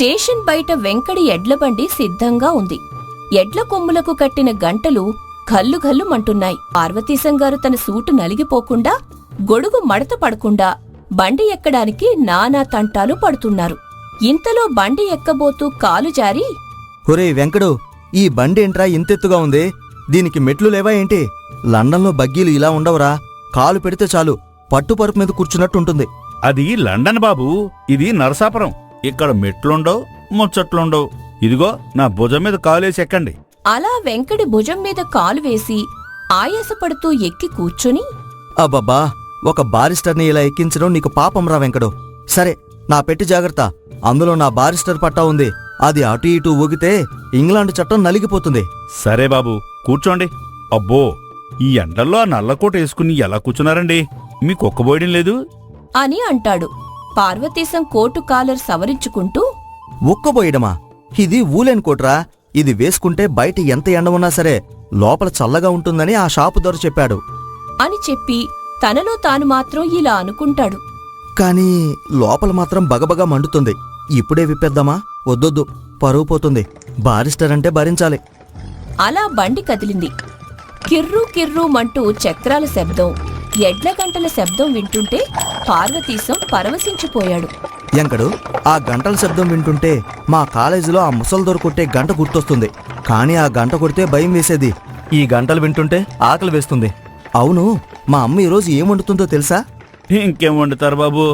Station బయట వెంకడి ఎడ్లబండి సిద్ధంగా ఉంది. ఎడ్ల కొమ్ములకు కట్టిన గంటలు ఘల్లు ఘల్లుమంటున్నాయి. పార్వతీశంగారు తన సూటు నలిగిపోకుండా, గొడుగు మడత పడకుండా బండి ఎక్కడానికి నానా తంటాలు పడుతున్నారు. ఇంతలో బండి ఎక్కబోతూ కాలు జారి, ఒరే వెంకడు, ఈ బండి ఏంట్రా ఇంతెత్తుగా ఉంది? దీనికి మెట్లు లేవా ఏంటి? లండన్లో బగ్గీలు ఇలా ఉండవురా. కాలు పెడితే చాలు పట్టుపరుపు మీద కూర్చున్నట్టుంటుంది. అది లండన్ బాబు, ఇది నరసాపురం. ఇక్కడ మెట్లుండవు, ముచ్చట్లుండవు. ఇదిగో నా భుజం మీద కాలేసి ఎక్కండి. అలా వెంకడి భుజం మీద కాలు వేసి ఆయాసపడుతూ ఎక్కి కూర్చుని, అబ్బబ్బా, ఒక బారిస్టర్ని ఇలా ఎక్కించడం నీకు పాపంరా వెంకడు. సరే, నా పెట్టి జాగ్రత్త. అందులో నా బారిస్టర్ పట్టా ఉంది. అది అటు ఇటు ఊగితే ఇంగ్లాండ్ చట్టం నలిగిపోతుంది. సరే బాబు, కూర్చోండి. అబ్బో, ఈ ఎండల్లో ఆ నల్లకోట వేసుకుని ఎలా కూర్చున్నారండి? మీకొక్కబోయడం లేదు అని అంటాడు. పార్వతీశం కోటు కాలర్ సవరించుకుంటూ, ఉక్కబోయడమా? ఇది ఊలేని కోట్రా. ఇది వేసుకుంటే బయట ఎంత ఎండ ఉన్నా సరే లోపల చల్లగా ఉంటుందని ఆ షాపు దొర చెప్పాడు అని చెప్పి తనలో తాను మాత్రం ఇలా అనుకుంటాడు. కానీ లోపల మాత్రం బగబగా మండుతుంది. ఇప్పుడే విప్పేద్దామా? వద్దొద్దు, పరువు పోతుంది. బారిస్టర్ అంటే భరించాలి. అలా బండి కదిలింది. కిర్రు కిర్రుమంటూ చక్రాల శబ్దం, ఎడ్ల గంటల శబ్దం వింటుంటే పార్వతీశం పరవశించిపోయాడు. ఎంకడు, ఆ గంటల శబ్దం వింటుంటే మా కాలేజీలో ఆ ముసల్దొర కొట్టే గంట గుర్తొస్తుంది. కానీ ఆ గంట కొడితే భయం వేసేది. ఈ గంటలు వింటుంటే ఆకలి వేస్తుంది. అవును, మా అమ్మ ఈరోజు ఏం వండుతుందో తెలుసా? ఇంకేం వండుతారు బాబు?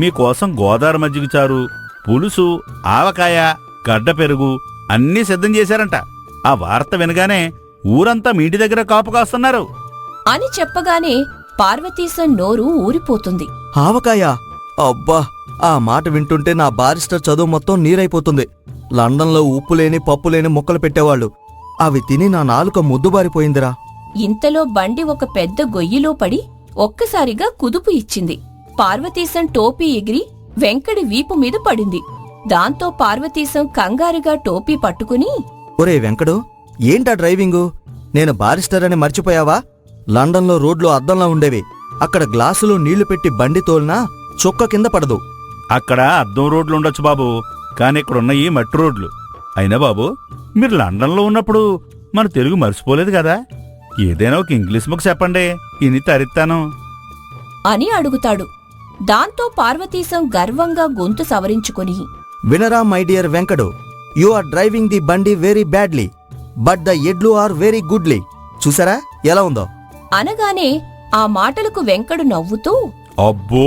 మీకోసం గోదావరి మజ్జిగ చారు, పులుసు, ఆవకాయ, గడ్డ పెరుగు అన్నీ సిద్ధం చేశారంట. ఆ వార్త వినగానే ఊరంతా మీ ఇంటి దగ్గర కాపు కాస్తున్నారు అని చెప్పగానే పార్వతీశం నోరు ఊరిపోతుంది. ఆవకాయ? అబ్బా, ఆ మాట వింటుంటే నా బారిస్టర్ చదువు మొత్తం నీరైపోతుంది. లండన్లో ఉప్పులేని పప్పులేని ముక్కలు పెట్టేవాళ్లు. అవి తిని నా నాలుక ముద్దుబారిపోయిందిరా. ఇంతలో బండి ఒక పెద్ద గొయ్యిలో పడి ఒక్కసారిగా కుదుపు ఇచ్చింది. పార్వతీశం టోపీ ఎగిరి వెంకడి వీపు మీద పడింది. దాంతో పార్వతీశం కంగారుగా టోపీ పట్టుకుని, ఒరే వెంకడు, ఏంటా డ్రైవింగు? నేను బారిస్టర్ అని మర్చిపోయావా? లండన్లో రోడ్లు అద్దంలా ఉండేవి. అక్కడ గ్లాసులో నీళ్లు పెట్టి బండి తోలినా చుక్క కింద పడదు. అక్కడ అద్దం రోడ్లు ఉండొచ్చు బాబు, కానీ ఇక్కడున్నయి మట్టి రోడ్లు. అయినా బాబు, మీరు లండన్లో ఉన్నప్పుడు మన తెలుగు మర్చిపోలేదు కదా? ఏదైనా ఒక ఇంగ్లీష్ ముక్క చెప్పండి, ఇని తరిస్తాను అని అడుగుతాడు. దాంతో పార్వతీశం గర్వంగా గొంతు సవరించుకుని, వినరా my dear Venkadu, you are driving the బండి వెరీ బ్యాడ్లీ, బట్ ద ఎడ్లు ఆర్ వెరీ గుడ్లీ. చూసారా ఎలా ఉందో? అనగానే ఆ మాటలకు వెంకడు నవ్వుతూ, అబ్బో,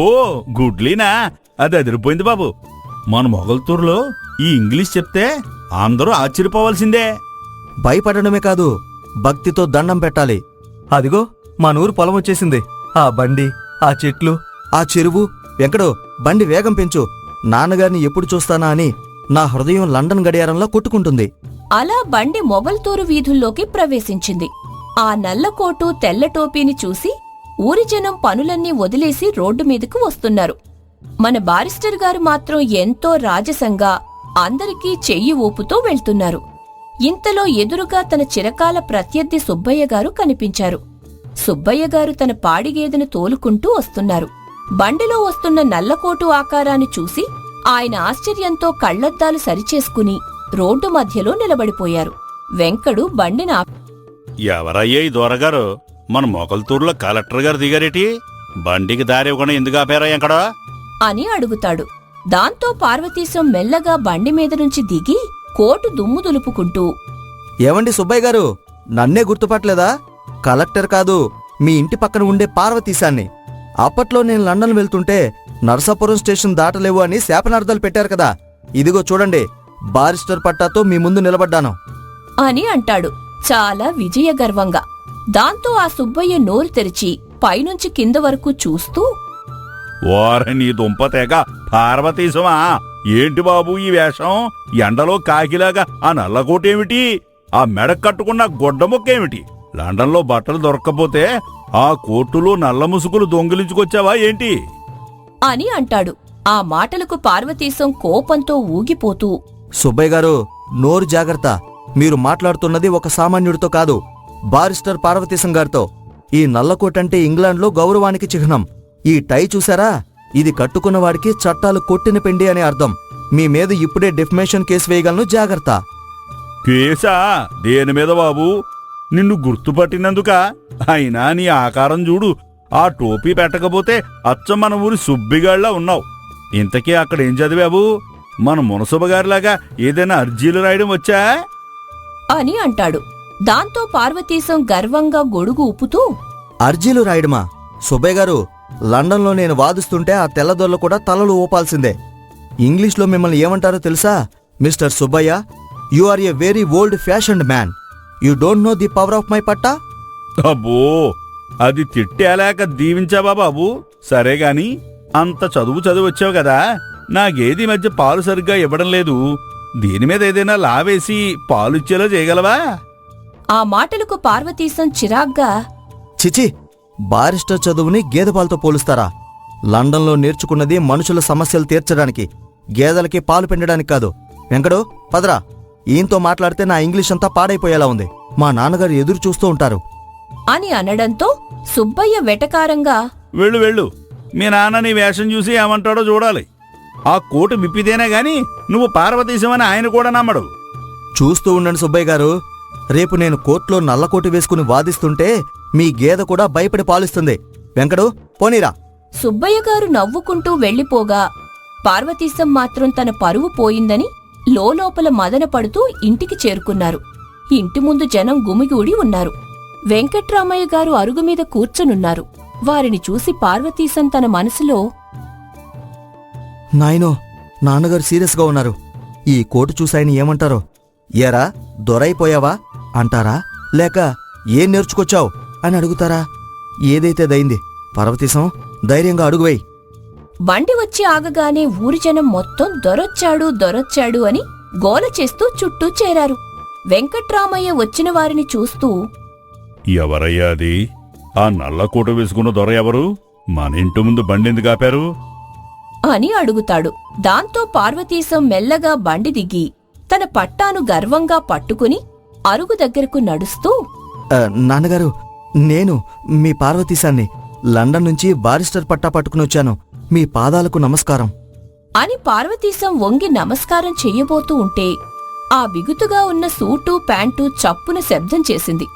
గుడ్లీనా? అది అదిరిపోయింది బాబు. మన మొగల్తూరులో ఈ ఇంగ్లీష్ చెప్తే అందరూ ఆశ్చర్యపోవాల్సిందే. భయపడడమే కాదు, భక్తితో దండం పెట్టాలి. అదిగో మా నూరు పొలం వచ్చేసింది. ఆ బండి, ఆ చెట్లు, ఆ చెరువు. వెంకడు, బండి వేగం పెంచు. నాన్నగారిని ఎప్పుడు చూస్తానా అని నా హృదయం లండన్ గడియారంలో కొట్టుకుంటుంది. అలా బండి మొగల్తూరు వీధుల్లోకి ప్రవేశించింది. ఆ నల్లకోటు తెల్ల టోపీని చూసి ఊరి జనం పనులన్నీ వదిలేసి రోడ్డు మీదకు వస్తున్నారు. మన బారిస్టర్ గారు మాత్రం ఎంతో రాజసంగా అందరికీ చెయ్యి ఊపుతూ వెళ్తున్నారు. ఇంతలో ఎదురుగా తన చిరకాల ప్రత్యర్థి సుబ్బయ్య గారు కనిపించారు. సుబ్బయ్య గారు తన పాడిగేదెను తోలుకుంటూ వస్తున్నారు. బండిలో వస్తున్న నల్లకోటు ఆకారాన్ని చూసి ఆయన ఆశ్చర్యంతో కళ్లద్దాలు సరిచేసుకుని రోడ్డు మధ్యలో నిలబడిపోయారు. వెంకడు బండిని ఎవరయ్యా ఈ దొరగారు? మన మొగల్తూరులో కలెక్టర్ గారు దిగారేటి? బండికి దారి ఇవ్వకుండా ఎందుకు ఆపారా ఎంకడా అని అడుగుతాడు. దాంతో పార్వతీశం మెల్లగా బండి మీద నుంచి దిగి కోటు దుమ్ము దులుపుకుంటూ, ఏవండి సుబ్బయ్య గారు, నన్నే గుర్తుపట్టలేదా? కలెక్టర్ కాదు, మీ ఇంటి పక్కన ఉండే పార్వతీశాన్ని. అప్పట్లో నేను లండన్ వెళ్తుంటే నరసాపురం స్టేషన్ దాటలేవు అని శాపనార్థాలు పెట్టారు కదా. ఇదిగో చూడండి, బారిస్టర్ పట్టాతో మీ ముందు నిలబడ్డాను అని అంటాడు చాలా విజయగర్వంగా. దాంతో ఆ సుబ్బయ్య నోరు తెరిచి పైనుంచి కింద వరకు చూస్తూ, ఓరే నీ దుంపతేగ పార్వతీశమా, ఏంటి బాబు ఈ వేషం? ఎండలో కాకిలాగా ఆ నల్లకోటేమిటి? ఆ మెడ కట్టుకున్న గొడ్డముక్కేమిటి? లండన్లో బట్టలు దొరక్కపోతే ఆ కోర్టులో నల్ల ముసుగులు దొంగిలించుకొచ్చావా ఏంటి అని అంటాడు. ఆ మాటలకు పార్వతీశం కోపంతో ఊగిపోతూ, సుబ్బయ్య గారు, నోరు జాగ్రత్త. మీరు మాట్లాడుతున్నది ఒక సామాన్యుడితో కాదు, బారిస్టర్ పార్వతీశం గారితో. ఈ నల్లకోటంటే ఇంగ్లాండ్లో గౌరవానికి చిహ్నం. ఈ టై చూసారా? ఇది కట్టుకున్నవాడికి చట్టాలు కొట్టిన పెండి అనే అర్థం. మీ మీద ఇప్పుడే డిఫమేషన్ కేసు వేయగలను, జాగ్రత్త. కేసా? దేని మీద బాబు? నిన్ను గుర్తుపట్టినందుక? అయినా నీ ఆకారం చూడు, ఆ టోపీ పెట్టకపోతే అచ్చం మన ఊరి సుబ్బిగాళ్ళ ఉన్నావు. ఇంతకీ అక్కడేం చదివావు? మన మునసబగారిలాగా ఏదైనా అర్జీలు రాయడం వచ్చా అని అంటాడు. దాంతో పార్వతీశం గర్వంగా గొడుగు ఊపుతూ, అర్జీలు రాయడమా? సుబ్బయ్య గారు, లండన్లో నేను వాదిస్తుంటే ఆ తెల్లదొరలు కూడా తలలు ఊపాల్సిందే. ఇంగ్లీష్లో మిమ్మల్ని ఏమంటారో తెలుసా? Mister Subbayya, you are a very old fashioned man. You don't know the power of my పట్టా? అబ్బో, అది తిట్టేలాక దీవించావా బాబు? సరేగాని అంత చదువు వచ్చావు కదా, నాగేది మధ్య పాలు సరిగ్గా ఇవ్వడం లేదు. దీని మీద ఏదైనా లావేసి పాలుచ్చేలా చేయగలవా? ఆ మాటలకు పార్వతీశం చిరాగ్గా, చిచి, బారిస్టర్ చదువుని గేదె పాలతో పోలుస్తారా? లండన్లో నేర్చుకున్నది మనుషుల సమస్యలు తీర్చడానికి, గేదెలకి పాలు పిండడానికి కాదు. వెంకడు, పదరా. ఈయంతో మాట్లాడితే నా ఇంగ్లీష్ అంతా పాడైపోయేలా ఉంది. మా నాన్నగారు ఎదురు చూస్తూ ఉంటారు అని అనడంతో సుబ్బయ్య వెటకారంగా, వెళ్ళు వెళ్ళు, మీ నాన్న నీ వేషం చూసి ఏమంటాడో చూడాలి. ఆ కోటు విప్పితేనే గాని నువ్వు పార్వతీశమని ఆయన కూడా నమ్మడు. చూస్తూ ఉండండి సుబ్బయ్య గారు. రేపు నేను కోర్టులో నల్లకోటు వేసుకుని వాదిస్తుంటే మీ గేదె కూడా భయపడి పాలిస్తుంది. వెంకడు, పోనీరా. సుబ్బయ్య గారు నవ్వుకుంటూ వెళ్ళిపోగా పార్వతీశం మాత్రం తన పరువు పోయిందని లోలోపల మదనపడుతూ ఇంటికి చేరుకున్నారు. ఇంటి ముందు జనం గుమిగూడి ఉన్నారు. వెంకట్రామయ్య గారు అరుగుమీద కూర్చొనున్నారు. వారిని చూసి పార్వతీశం తన మనసులో, నాయనో, నాన్నగారు సీరియస్గా ఉన్నారు. ఈ కోటు చూసాయని ఏమంటారో? ఏరా, దొరైపోయావా అంటారా, లేక ఏం నేర్చుకొచ్చావు అని అడుగుతారా? ఏదైతే దయింది. పార్వతీశం, ధైర్యంగా అడుగువేయి. బండి వచ్చి ఆగగానే ఊరి జనం మొత్తం దొరొచ్చాడు అని గోల చేస్తూ చుట్టూ చేరారు. వెంకట్రామయ్య వచ్చిన వారిని చూస్తూ, ఎవరయ్యా అది? ఆ నల్లకోట వేసుకున్న దొర ఎవరు? మన ఇంటి ముందు బండెందుకు ఆపారు అని అడుగుతాడు. దాంతో పార్వతీశం మెల్లగా బండి దిగి తన పట్టాను గర్వంగా పట్టుకుని అరుగు దగ్గరకు నడుస్తూ, నాన్నగారు, నేను మీ పార్వతీశాన్ని లండన్ నుంచి బారిస్టర్ పట్టా పట్టుకునొచ్చాను. మీ పాదాలకు నమస్కారం అని పార్వతీశం వంగి నమస్కారం చెయ్యబోతూ ఉంటే ఆ బిగుతుగా ఉన్న సూటు ప్యాంటు చప్పున శబ్దం చేసింది.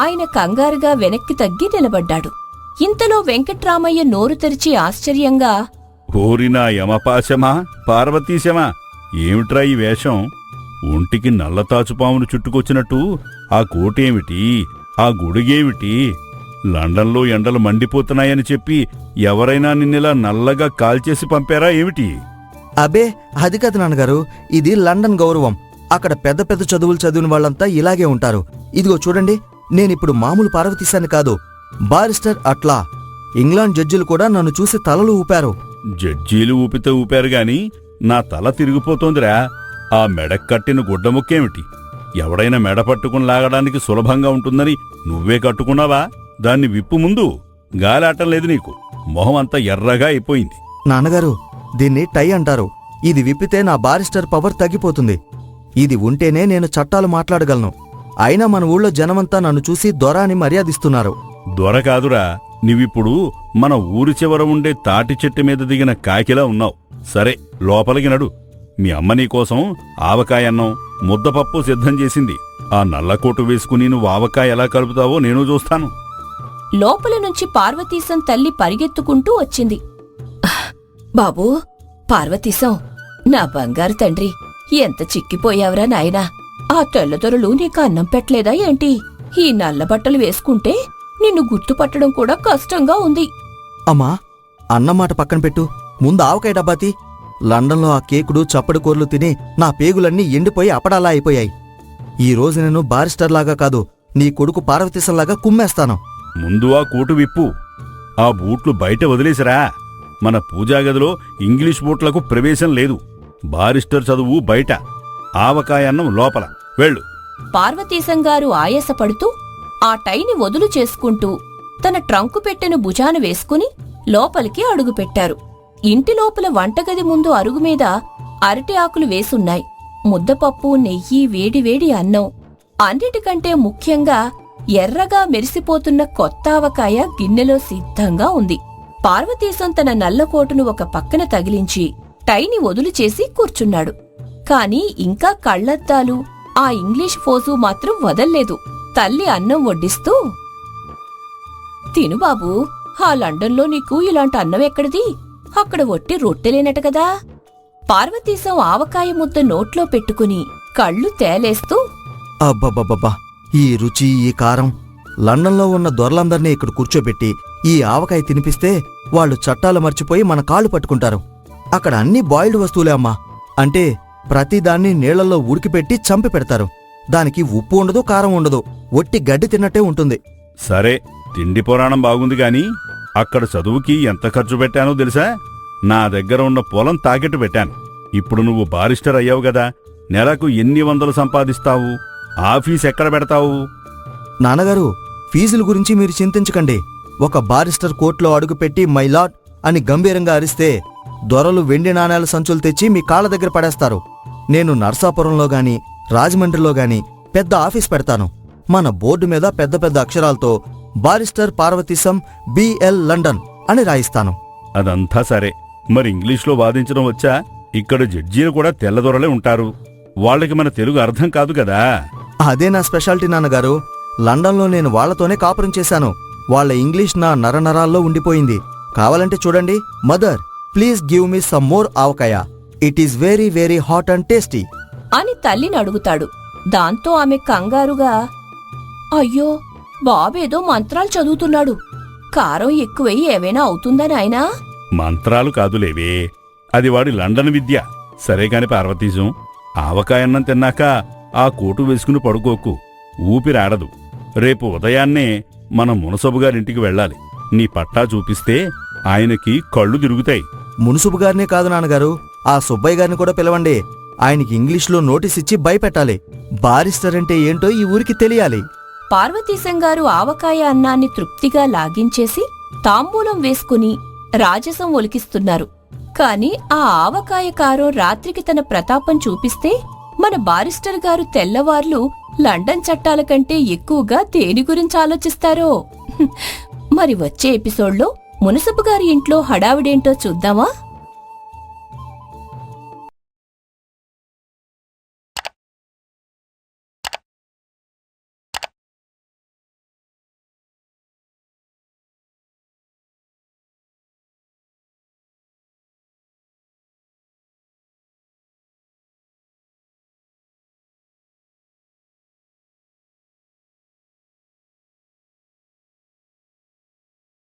ఆయన కంగారుగా వెనక్కి తగ్గి నిలబడ్డాడు. ఇంతలో వెంకట్రామయ్య నోరు తెరిచి ఆశ్చర్యంగా, ఓరినా యమపాశమా, పార్వతీశమా, ఏమిట్రా ఈ వేషం? ఒంటికి నల్లతాచుపామును చుట్టుకొచ్చినట్టు ఆ కోటేమిటి, ఆ గొడుగేమిటి? లండన్లో ఎండలు మండిపోతున్నాయని చెప్పి ఎవరైనా నిన్నెలా నల్లగా కాల్చేసి పంపారా ఏమిటి? అబే, అది కాదు నాన్నగారు. ఇది లండన్ గౌరవం. అక్కడ పెద్ద పెద్ద చదువులు చదివిన వాళ్ళంతా ఇలాగే ఉంటారు. ఇదిగో చూడండి, నేనిప్పుడు మామూలు పార్వతీశాన్ని కాదు, బారిస్టర్ అట్లా. ఇంగ్లాండ్ జడ్జిలు కూడా నన్ను చూసి తలలు ఊపారు. జడ్జీలు ఊపితే ఊపారు గాని నా తల తిరిగిపోతోందిరా. ఆ మెడకట్టిన గుడ్డముక్కేమిటి? ఎవడైనా మెడ పట్టుకుని లాగడానికి సులభంగా ఉంటుందని నువ్వే కట్టుకున్నావా? దాన్ని విప్పు ముందు. గాలాటం లేదు నీకు. మొహం అంతా ఎర్రగా అయిపోయింది. నాన్నగారు, దీన్ని టై అంటారు. ఇది విప్పితే నా బారిస్టర్ పవర్ తగ్గిపోతుంది. ఇది ఉంటేనే నేను చట్టాలు మాట్లాడగలను. అయినా మన ఊళ్ళో జనమంతా నన్ను చూసి దొర అని మర్యాదిస్తున్నారు. దొర కాదురా, నీవిప్పుడు మన ఊరి చివర ఉండే తాటి చెట్టు మీద దిగిన కాకిలా ఉన్నావు. సరే, లోపలికి నడు. మీ అమ్మ నీకోసం ఆవకాయన్నం, ముద్దపప్పు సిద్ధం చేసింది. ఆ నల్లకోటు వేసుకుని నువ్వు ఆవకాయ ఎలా కలుపుతావో నేను చూస్తాను. లోపల నుంచి పార్వతీశం తల్లి పరిగెత్తుకుంటూ వచ్చింది. బాబూ, పార్వతీశం, నా బంగారు తండ్రి, ఎంత చిక్కిపోయావురా నాయనా! ఆ తెల్లదొరలు నీకు అన్నం పెట్టలేదా ఏంటి? ఈ నల్లబట్టలు వేసుకుంటే నిన్ను గుర్తుపట్టడం కూడా కష్టంగా ఉంది. అమ్మా, అన్నమాట పక్కన పెట్టు. ముందు ఆవకాయ డబ్బాతి. లండన్లో ఆ కేకుడు చప్పడి కూరలు తిని నా పేగులన్నీ ఎండిపోయి అపడాలా అయిపోయాయి. ఈ రోజు నేను బారిస్టర్లాగా కాదు, నీ కొడుకు పార్వతీశంలాగా కుమ్మేస్తాను. ముందు ఆ కోటు విప్పు. ఆ బూట్లు బయట వదిలేసిరా. మన పూజాగదిలో ఇంగ్లీష్ బూట్లకు ప్రవేశం లేదు. బారిస్టర్ చదువు బయట, ఆవకాయన్నం లోపల. వెళ్ళు. పార్వతీశంగారు ఆయాసపడుతూ ఆ టైని వదులు చేసుకుంటూ తన ట్రంకు పెట్టెను భుజాన వేసుకుని లోపలికి అడుగుపెట్టారు. ఇంటి లోపల వంటగది ముందు అరుగుమీద అరటి ఆకులు వేసున్నాయి. ముద్దపప్పు, నెయ్యి, వేడివేడి అన్నం, అన్నిటికంటే ముఖ్యంగా ఎర్రగా మెరిసిపోతున్న కొత్త ఆవకాయ గిన్నెలో సిద్ధంగా ఉంది. పార్వతీశం తన నల్లకోటును ఒక పక్కన తగిలించి టైని వదులు చేసి కూర్చున్నాడు. కాని ఇంకా కళ్ళద్దాలు ఆ ఇంగ్లీష్ ఫోజు మాత్రం వదల్లేదు. తల్లి అన్నం వడ్డిస్తూ, తిను బాబూ, ఆ లండన్లో నీకు ఇలాంటి అన్నం ఎక్కడిది? అక్కడ ఒట్టి రొట్టెలేనట కదా. పార్వతీశం ఆవకాయ ముద్ద నోట్లో పెట్టుకుని కళ్ళు తేలేస్తూ, అబ్బబ్బబ్బబ్బా, ఈ రుచి, ఈ కారం! లండన్లో ఉన్న దొరలందర్నీ ఇక్కడ కూర్చోబెట్టి ఈ ఆవకాయ తినిపిస్తే వాళ్ళు చట్టాలు మర్చిపోయి మన కాళ్ళు పట్టుకుంటారు. అక్కడ అన్ని బాయిల్డ్ వస్తువులే అమ్మా. అంటే ప్రతిదాన్ని నీళ్లలో ఉడికిపెట్టి చంపి పెడతారు. దానికి ఉప్పు ఉండదు, కారం ఉండదు, ఒట్టి గడ్డి తిన్నట్టే ఉంటుంది. సరే, తిండి పురాణం బాగుంది గాని అక్కడ చదువుకి ఎంత ఖర్చు పెట్టానో తెలుసా? నా దగ్గర ఉన్న పొలం తాకెట్టు పెట్టాను. ఇప్పుడు నువ్వు బారిస్టర్ అయ్యావు గదా, నెలకు ఎన్ని వందలు సంపాదిస్తావు? ఆఫీస్ ఎక్కడ పెడతావు? నాన్నగారు, ఫీజుల గురించి మీరు చింతించకండి. ఒక బారిస్టర్ కోర్టులో అడుగుపెట్టి మైలాడ్ అని గంభీరంగా అరిస్తే దొరలు వెండి నాణేల సంచులు తెచ్చి మీ కాళ్ళ దగ్గర పడేస్తారు. నేను నర్సాపురంలో గాని రాజమండ్రిలో గాని పెద్ద ఆఫీస్ పెడతాను. మన బోర్డు మీద పెద్ద పెద్ద అక్షరాలతో బారిస్టర్ పార్వతీశం బిఎల్ లండన్ అని రాయిస్తాను. అదంతా సరే, మరి ఇంగ్లీష్లో వాదించడం వచ్చా? ఇక్కడ జడ్జీలు కూడా తెల్లదొరలే ఉంటారు. వాళ్ళకి మన తెలుగు అర్థం కాదు కదా. అదే నా స్పెషాలిటీ నాన్నగారు. లండన్లో నేను వాళ్లతోనే కాపురం చేశాను. వాళ్ల ఇంగ్లీష్ నా నరనరాల్లో ఉండిపోయింది. కావాలంటే చూడండి. Mother, please give me some more avakaya. It is very very hot and tasty అని తల్లిని అడుగుతాడు. దాంతో ఆమె కంగారుగా, అయ్యో, బాబేదో మంత్రాలు చదువుతున్నాడు. కారం ఎక్కువై ఏవైనా అవుతుందా నాయనా? మంత్రాలు కాదులేవే, అది వాడి లండన్ విద్య. సరే కాని పార్వతీశం, ఆవకాయన్నం తిన్నాక ఆ కోటు వేసుకుని పడుకోకు, ఊపిరాడదు. రేపు ఉదయాన్నే మనం మునసబుగారింటికి వెళ్ళాలి. నీ పట్టా చూపిస్తే ఆయనకి కళ్ళు తిరుగుతాయి. మునుసుబు గారినే కాదు నాన్నగారు, ఆ సుబ్బయ్య గారిని కూడా పిలవండి. ఆయనకి ఇంగ్లీష్లో నోటీస్ ఇచ్చి భయపెట్టాలి. బారిస్టర్ అంటే ఏంటో ఈ ఊరికి తెలియాలి. పార్వతీశంగారు ఆవకాయ అన్నాన్ని తృప్తిగా లాగించేసి తాంబూలం వేసుకుని రాజసం ఒలికిస్తున్నారు. కాని ఆ ఆవకాయ కారం రాత్రికి తన ప్రతాపం చూపిస్తే మన బారిస్టర్ గారు తెల్లవార్లు లండన్ చట్టాల కంటే ఎక్కువగా దేని గురించి ఆలోచిస్తారో? మరి వచ్చే ఎపిసోడ్లో మునసబు గారి ఇంట్లో హడావిడేంటో చూద్దామా?